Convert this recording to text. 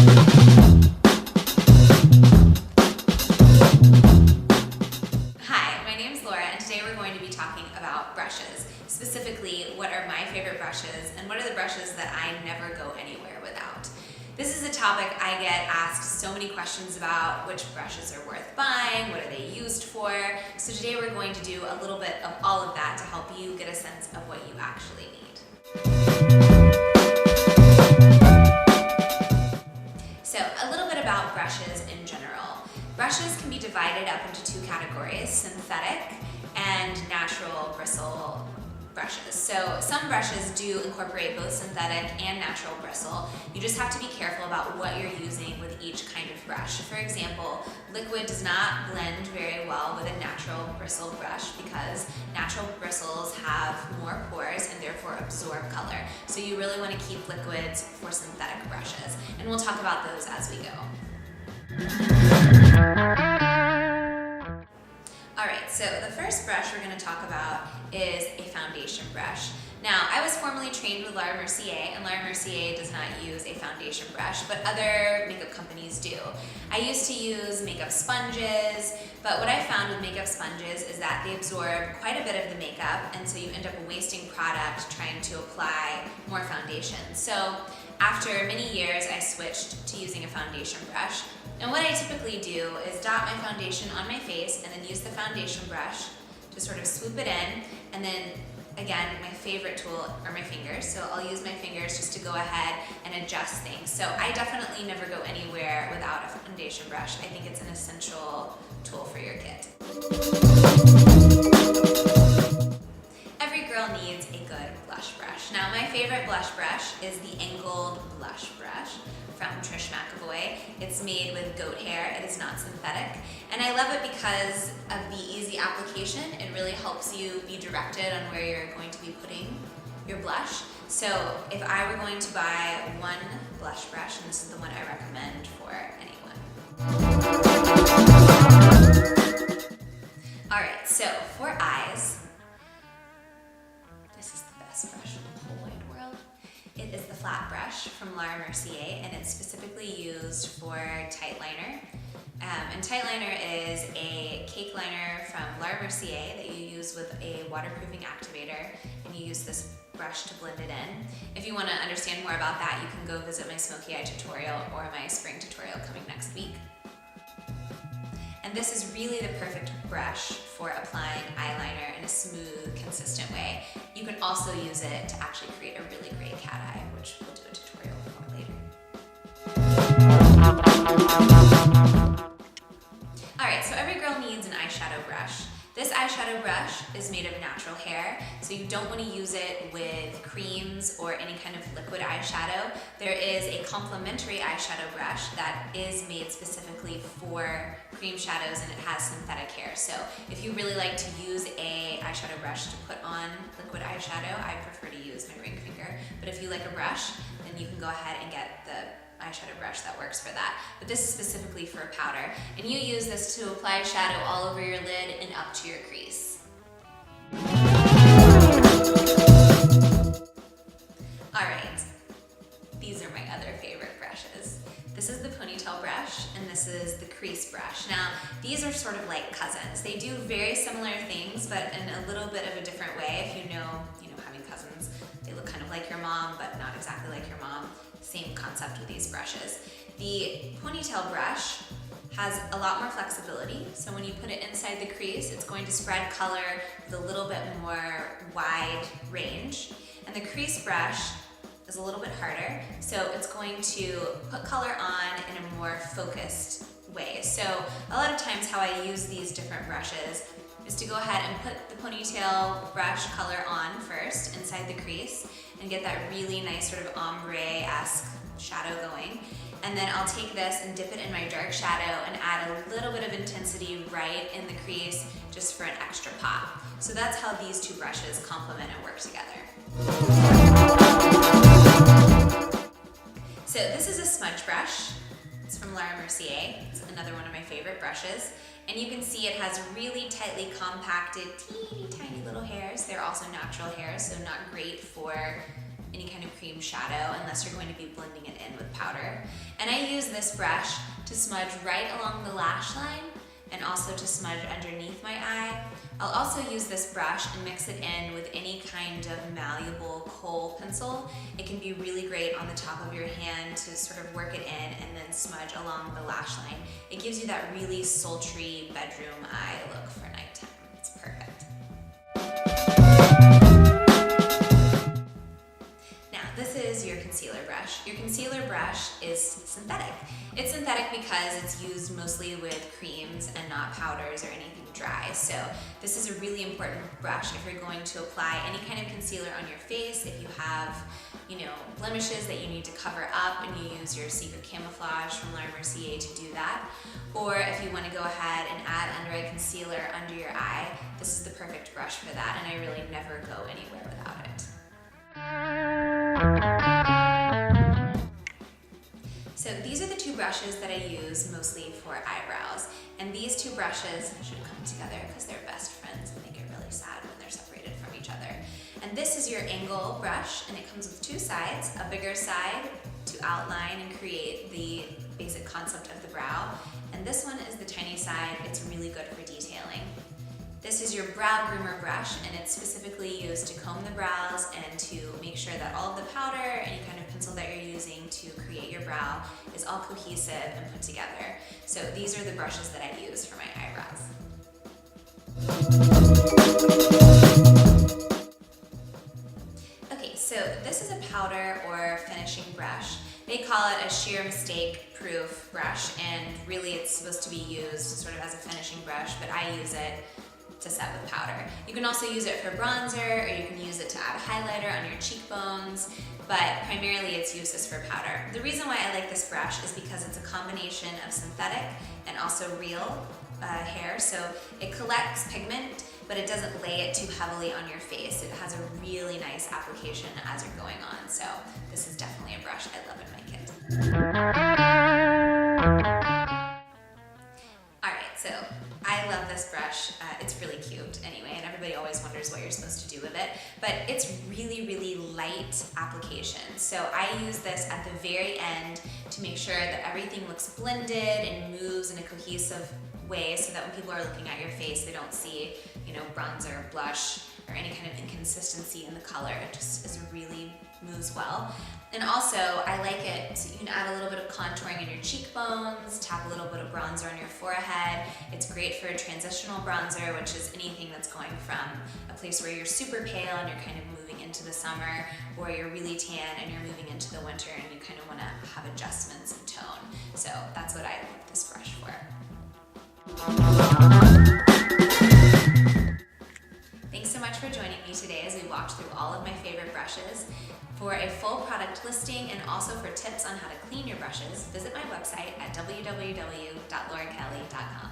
Hi, my name is Laura, and today we're going to be talking about brushes. Specifically, what are my favorite brushes, and what are the brushes that I never go anywhere without. This is a topic I get asked so many questions about: which brushes are worth buying, what are they used for. So today we're going to do a little bit of all of that to help you get a sense of what you actually need. So a little bit about brushes in general. Brushes can be divided up into two categories: synthetic and natural bristle brushes. So some brushes do incorporate both synthetic and natural bristle. You just have to be careful about what you're using with each kind of brush. For example, liquid does not blend very well with a natural bristle brush because natural bristles have more pores and therefore absorb color. So you really want to keep liquids for synthetic brushes, and we'll talk about those as we go. Alright, so the first brush we're going to talk about is a foundation brush. Now, I was formerly trained with Laura Mercier, and Laura Mercier does not use a foundation brush, but other makeup companies do. I used to use makeup sponges, but what I found with makeup sponges is that they absorb quite a bit of the makeup, and so you end up wasting product trying to apply more foundation. So after many years, I switched to using a foundation brush. And what I typically do is dot my foundation on my face and then use the foundation brush to sort of swoop it in, and then again, my favorite tool are my fingers, so I'll use my fingers just to go ahead and adjust things. So I definitely never go anywhere without a foundation brush. I think it's an essential tool for your kit. Every girl needs a good blush brush. Now, my favorite blush brush is the angled blush brush from Trish McAvoy. It's made with goat hair. It is not synthetic. And I love it because of the easy application. It really helps you be directed on where you're going to be putting your blush. So if I were going to buy one blush brush, and this is the one I recommend for anyone. Alright, so for eyes, this is the best brush in the whole wide world. It is the flat brush from Laura Mercier, and it's specifically used for tight liner. And tight liner is a cake liner from Laura Mercier that you use with a waterproofing activator, and you use this brush to blend it in. If you want to understand more about that, you can go visit my smoky eye tutorial or my spring tutorial coming next week. And this is really the perfect brush for applying eyeliner in a smooth, consistent way. You can also use it to actually create a really great cat eye, which we'll do a tutorial for later. Alright, so every girl needs an eyeshadow brush. This eyeshadow brush is made of natural hair, so you don't want to use it with creams or any kind of liquid eyeshadow. There is a complementary eyeshadow brush that is made specifically for cream shadows, and it has synthetic hair. So if you really like to use a eyeshadow brush to put on liquid eyeshadow, I prefer to use my ring finger. But if you like a brush, then you can go ahead and get the eyeshadow brush that works for that. But this is specifically for powder, and you use this to apply shadow all over your lid and up to your crease. Alright, these are my other favorite brushes. This is the Ponytail brush, and this is the Crease brush. Now, these are sort of like cousins. They do very similar things, but in a little bit of a different way. If you know, having cousins, they look kind of like your mom, but not exactly like your mom. Same concept with these brushes. The Ponytail brush has a lot more flexibility, so when you put it inside the crease, it's going to spread color with a little bit more wide range. And the Crease brush is a little bit harder, so it's going to put color on in a more focused way. So a lot of times how I use these different brushes is to go ahead and put the Ponytail brush color on first inside the crease and get that really nice sort of ombre-esque shadow going. And then I'll take this and dip it in my dark shadow and add a little bit of intensity right in the crease just for an extra pop. So that's how these two brushes complement and work together. So this is a smudge brush. It's from Laura Mercier. It's another one of my favorite brushes. And you can see it has really tightly compacted, teeny tiny little hairs. They're also natural hairs, so not great for any kind of cream shadow unless you're going to be blending it in with powder. And I use this brush to smudge right along the lash line and also to smudge underneath my eye. I'll also use this brush and mix it in with any kind of malleable kohl pencil. It can be really great on the top of your hand to sort of work it in and then smudge along the lash line. It gives you that really sultry bedroom eye look for nighttime. It's perfect. Now, this is your concealer brush. Your concealer brush is synthetic. It's synthetic because it's used mostly with creams and not powders or anything dry. So this is a really important brush if you're going to apply any kind of concealer on your face. If you have, blemishes that you need to cover up and you use your Secret Camouflage from Laura Mercier to do that. Or if you want to go ahead and add under eye concealer under your eye, this is the perfect brush for that, and I really never go anywhere without it. So these are the two brushes that I use mostly for eyebrows. And these two brushes should come together because they're best friends and they get really sad when they're separated from each other. And this is your angle brush, and it comes with two sides, a bigger side to outline and create the basic concept of the brow. And this one is the tiny side. It's really good for detailing. This is your brow groomer brush, and it's specifically used to comb the brows and to make sure that all of the powder, any kind of pencil that you're using to create your brow is all cohesive and put together. So these are the brushes that I use for my eyebrows. Okay, so this is a powder or finishing brush. They call it a sheer mistake proof brush, and really it's supposed to be used sort of as a finishing brush, but I use it to set with powder. You can also use it for bronzer, or you can use it to add a highlighter on your cheekbones, but primarily its use is for powder. The reason why I like this brush is because it's a combination of synthetic and also real hair, so it collects pigment, but it doesn't lay it too heavily on your face. It has a really nice application as you're going on, so this is definitely a brush I love in my kit. So I love this brush. It's really cute anyway, and everybody always wonders what you're supposed to do with it, but it's really, really light application. So I use this at the very end to make sure that everything looks blended and moves in a cohesive way so that when people are looking at your face, they don't see, bronzer, blush, or any kind of inconsistency in the color. It just really moves well. And also, I like it, so you can add a little bit of contouring in your cheekbones, tap a little bit of bronzer on your forehead. It's great for a transitional bronzer, which is anything that's going from a place where you're super pale and you're kind of moving into the summer, or you're really tan and you're moving into the winter and you kind of want to have adjustments in tone. So that's what I love this brush for. Thanks so much for joining me today as we walked through all of my favorite brushes. For a full product listing and also for tips on how to clean your brushes, visit my website at www.laurakelly.com.